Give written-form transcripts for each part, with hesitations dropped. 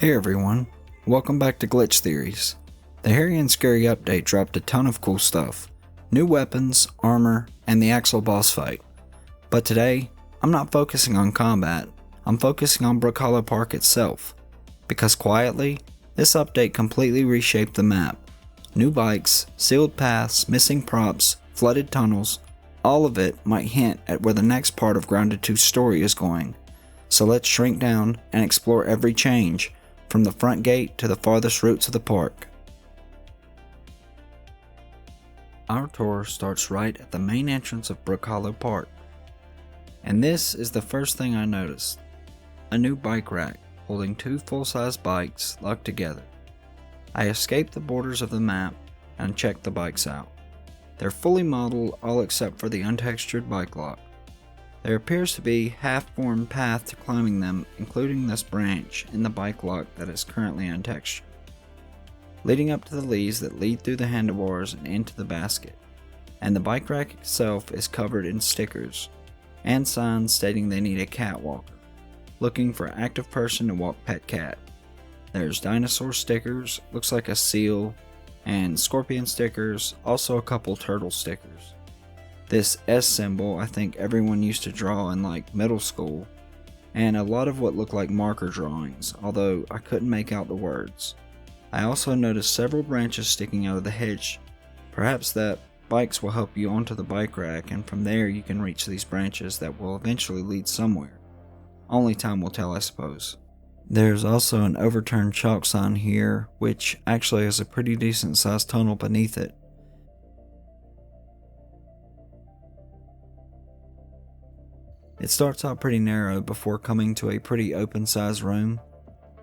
Hey everyone, welcome back to Glitch Theories. The Hairy and Scary update dropped a ton of cool stuff. New weapons, armor, and the actual boss fight. But today, I'm not focusing on combat, I'm focusing on Brookhollow Park itself. Because quietly, this update completely reshaped the map. New bikes, sealed paths, missing props, flooded tunnels, all of it might hint at where the next part of Grounded 2's story is going. So let's shrink down and explore every change, from the front gate to the farthest routes of the park. Our tour starts right at the main entrance of Brookhollow Park. And this is the first thing I noticed. A new bike rack holding two full-size bikes locked together. I escaped the borders of the map and checked the bikes out. They're fully modeled, all except for the untextured bike lock. There appears to be a half-formed path to climbing them, including this branch in the bike lock that is currently untextured, leading up to the leaves that lead through the handlebars and into the basket. And the bike rack itself is covered in stickers and signs stating they need a cat walker, looking for active person to walk pet cat. There's dinosaur stickers, looks like a seal, and scorpion stickers, also a couple turtle stickers. This S symbol I think everyone used to draw in like middle school, and a lot of what looked like marker drawings, although I couldn't make out the words. I also noticed several branches sticking out of the hedge. Perhaps that bikes will help you onto the bike rack, and from there you can reach these branches that will eventually lead somewhere. Only time will tell, I suppose. There's also an overturned chalk sign here, which actually has a pretty decent sized tunnel beneath it. It starts out pretty narrow before coming to a pretty open sized room.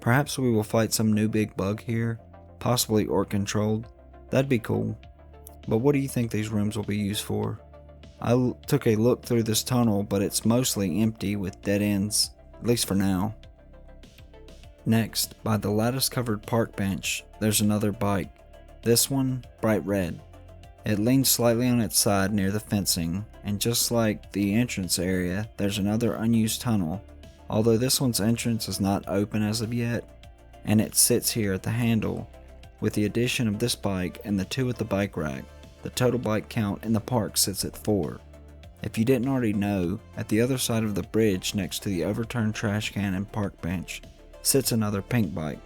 Perhaps we will fight some new big bug here, possibly orc controlled. That'd be cool. But what do you think these rooms will be used for? I took a look through this tunnel, but it's mostly empty with dead ends, at least for now. Next, by the lattice covered park bench, there's another bike. This one, bright red. It leans slightly on its side near the fencing, and just like the entrance area, there's another unused tunnel, although this one's entrance is not open as of yet, and it sits here at the handle. With the addition of this bike and the two at the bike rack, the total bike count in the park sits at 4. If you didn't already know, at the other side of the bridge next to the overturned trash can and park bench, sits another pink bike,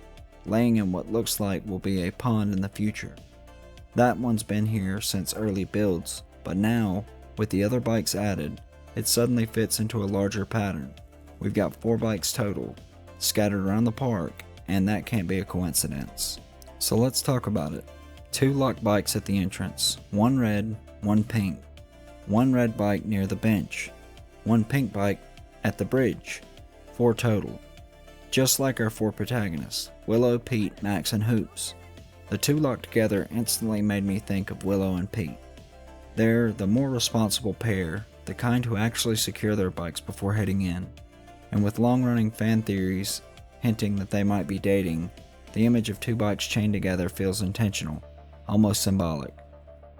laying in what looks like will be a pond in the future. That one's been here since early builds, but now, with the other bikes added, it suddenly fits into a larger pattern. We've got 4 bikes total, scattered around the park, and that can't be a coincidence. So let's talk about it. 2 locked bikes at the entrance, 1 red, 1 pink. 1 red bike near the bench, 1 pink bike at the bridge, 4 total. Just like our 4 protagonists, Willow, Pete, Max, and Hoops. The 2 locked together instantly made me think of Willow and Pete. They're the more responsible pair, the kind who actually secure their bikes before heading in. And with long-running fan theories hinting that they might be dating, the image of 2 bikes chained together feels intentional, almost symbolic.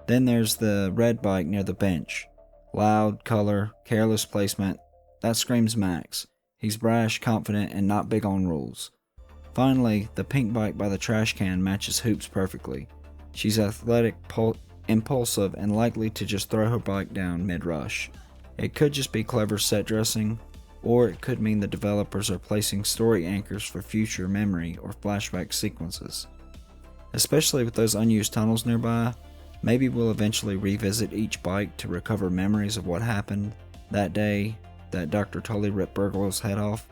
Then there's the red bike near the bench. Loud, color, careless placement, that screams Max. He's brash, confident, and not big on rules. Finally, the pink bike by the trash can matches Hoops perfectly. She's athletic, impulsive, and likely to just throw her bike down mid-rush. It could just be clever set dressing, or it could mean the developers are placing story anchors for future memory or flashback sequences. Especially with those unused tunnels nearby, maybe we'll eventually revisit each bike to recover memories of what happened that day that Dr. Tully ripped Burglow's head off.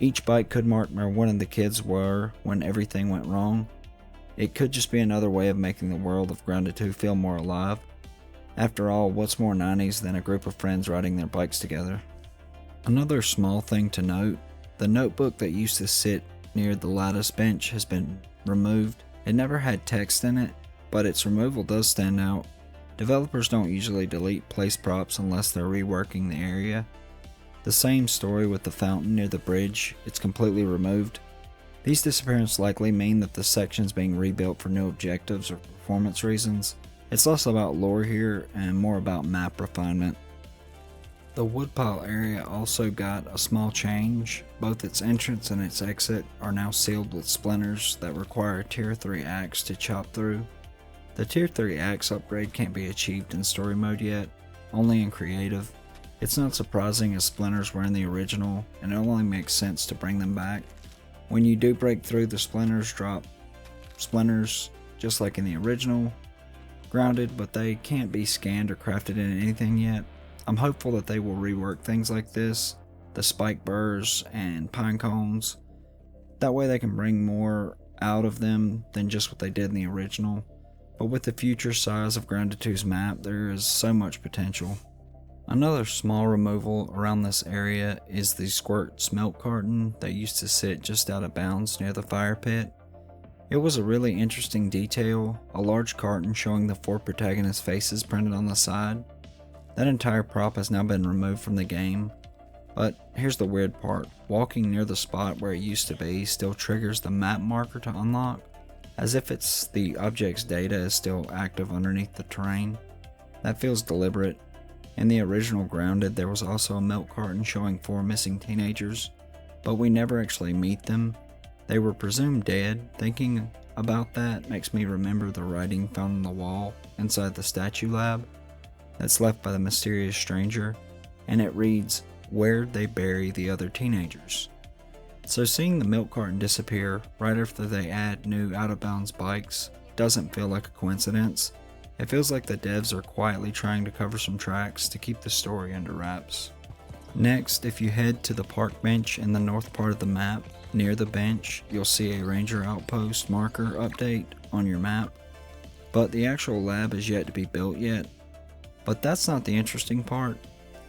Each bike could mark where one of the kids were when everything went wrong. It could just be another way of making the world of Grounded 2 feel more alive. After all, what's more 90s than a group of friends riding their bikes together? Another small thing to note, the notebook that used to sit near the lattice bench has been removed. It never had text in it, but its removal does stand out. Developers don't usually delete place props unless they're reworking the area. The same story with the fountain near the bridge, it's completely removed. These disappearances likely mean that the section's being rebuilt for new objectives or performance reasons. It's less about lore here and more about map refinement. The woodpile area also got a small change. Both its entrance and its exit are now sealed with splinters that require a tier 3 axe to chop through. The tier 3 axe upgrade can't be achieved in story mode yet, only in creative. It's not surprising as splinters were in the original, and it only makes sense to bring them back. When you do break through, the splinters drop splinters just like in the original, grounded, but they can't be scanned or crafted in anything yet. I'm hopeful that they will rework things like this, the spike burrs and pine cones. That way they can bring more out of them than just what they did in the original. But with the future size of Grounded 2's map, there is so much potential. Another small removal around this area is the Squirts Milk Carton that used to sit just out of bounds near the fire pit. It was a really interesting detail, a large carton showing the 4 protagonist faces printed on the side. That entire prop has now been removed from the game. But here's the weird part, walking near the spot where it used to be still triggers the map marker to unlock, as if it's the object's data is still active underneath the terrain. That feels deliberate. In the original Grounded, there was also a milk carton showing 4 missing teenagers, but we never actually meet them. They were presumed dead. Thinking about that makes me remember the writing found on the wall inside the statue lab that's left by the mysterious stranger, and it reads, "Where'd they bury the other teenagers?" So seeing the milk carton disappear right after they add new out-of-bounds bikes doesn't feel like a coincidence. It feels like the devs are quietly trying to cover some tracks to keep the story under wraps. Next, if you head to the park bench in the north part of the map, near the bench, you'll see a ranger outpost marker update on your map, but the actual lab is yet to be built yet. But that's not the interesting part.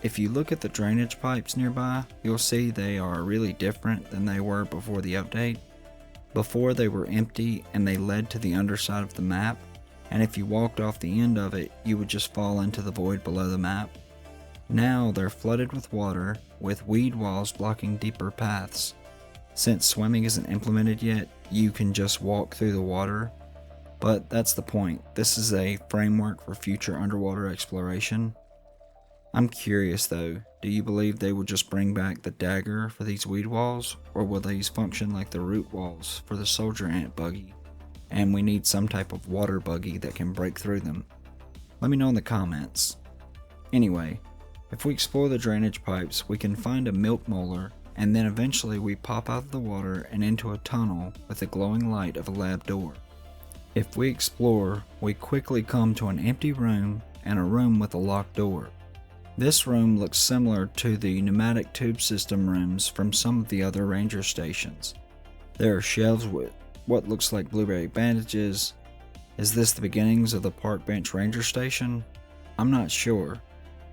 If you look at the drainage pipes nearby, you'll see they are really different than they were before the update. Before, they were empty and they led to the underside of the map, and if you walked off the end of it, you would just fall into the void below the map. Now they're flooded with water, with weed walls blocking deeper paths. Since swimming isn't implemented yet, you can just walk through the water, but that's the point. This is a framework for future underwater exploration. I'm curious though, do you believe they will just bring back the dagger for these weed walls, or will these function like the root walls for the soldier ant buggy, and we need some type of water buggy that can break through them? Let me know in the comments. Anyway, if we explore the drainage pipes, we can find a milk molar, and then eventually we pop out of the water and into a tunnel with the glowing light of a lab door. If we explore, we quickly come to an empty room and a room with a locked door. This room looks similar to the pneumatic tube system rooms from some of the other ranger stations. There are shelves with what looks like blueberry bandages. Is this the beginnings of the park bench ranger station? I'm not sure,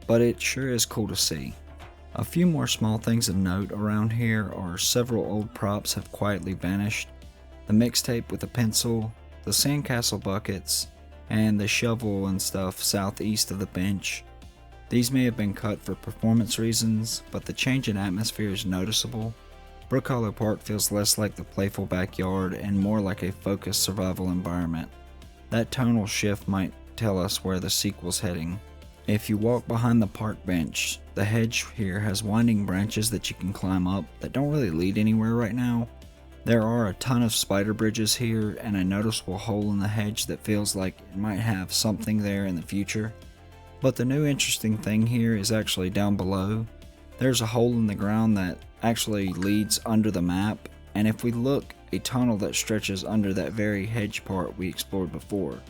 but it sure is cool to see. A few more small things of note around here are several old props have quietly vanished. The mixtape with a pencil, the sandcastle buckets, and the shovel and stuff southeast of the bench. These may have been cut for performance reasons, but the change in atmosphere is noticeable. Brookhollow Park feels less like the playful backyard and more like a focused survival environment. That tonal shift might tell us where the sequel's heading. If you walk behind the park bench, the hedge here has winding branches that you can climb up that don't really lead anywhere right now. There are a ton of spider bridges here and a noticeable hole in the hedge that feels like it might have something there in the future. But the new interesting thing here is actually down below. There's a hole in the ground that actually leads under the map, and if we look, a tunnel that stretches under that very hedge part we explored before.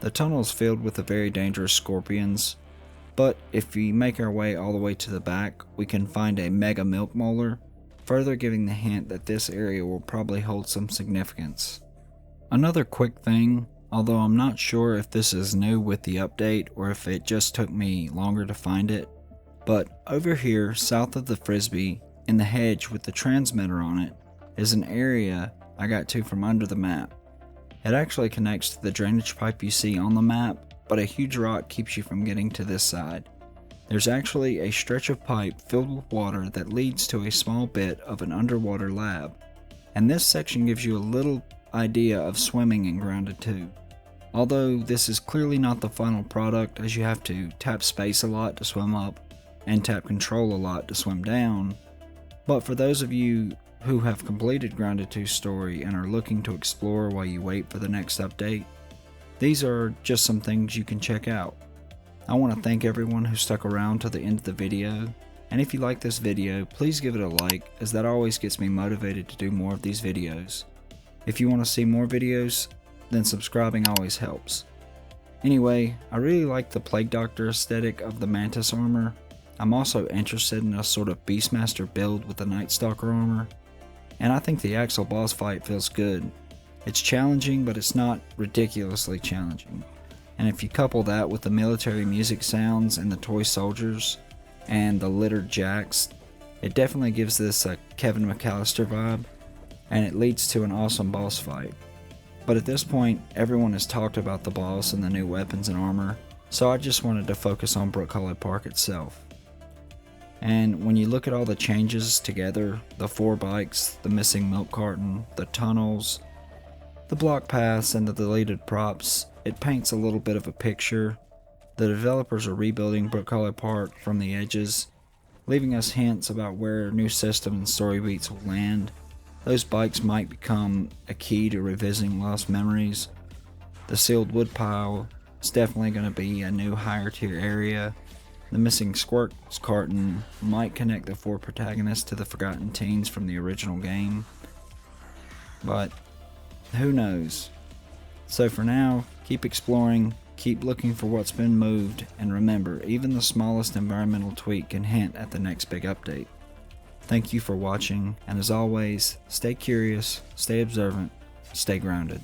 The tunnel is filled with the very dangerous scorpions, but if we make our way all the way to the back, we can find a mega milk molar, further giving the hint that this area will probably hold some significance. Another quick thing, although I'm not sure if this is new with the update or if it just took me longer to find it, but over here south of the frisbee, in the hedge with the transmitter on it, is an area I got to from under the map. It actually connects to the drainage pipe you see on the map, but a huge rock keeps you from getting to this side. There's actually a stretch of pipe filled with water that leads to a small bit of an underwater lab, and this section gives you a little idea of swimming in Grounded 2. Although this is clearly not the final product, as you have to tap space a lot to swim up, and tap control a lot to swim down. But for those of you who have completed Grounded 2's story and are looking to explore while you wait for the next update, these are just some things you can check out. I want to thank everyone who stuck around to the end of the video, and if you like this video, please give it a like, as that always gets me motivated to do more of these videos. If you want to see more videos, then subscribing always helps. Anyway, I really like the Plague Doctor aesthetic of the Mantis armor. I'm also interested in a sort of Beastmaster build with the Night Stalker armor, and I think the Axel boss fight feels good. It's challenging, but it's not ridiculously challenging. And if you couple that with the military music sounds and the toy soldiers and the littered jacks, it definitely gives this a Kevin McAllister vibe, and it leads to an awesome boss fight. But at this point, everyone has talked about the boss and the new weapons and armor, so I just wanted to focus on Brookhollow Park itself. And when you look at all the changes together, the 4 bikes, the missing milk carton, the tunnels, the block paths, and the deleted props, it paints a little bit of a picture. The developers are rebuilding Brookhollow Park from the edges, leaving us hints about where new system and story beats will land. Those bikes might become a key to revisiting lost memories. The sealed wood pile is definitely going to be a new higher tier area. The missing Squirts carton might connect the 4 protagonists to the forgotten teens from the original game. But who knows? So for now, keep exploring, keep looking for what's been moved, and remember, even the smallest environmental tweak can hint at the next big update. Thank you for watching, and as always, stay curious, stay observant, stay grounded.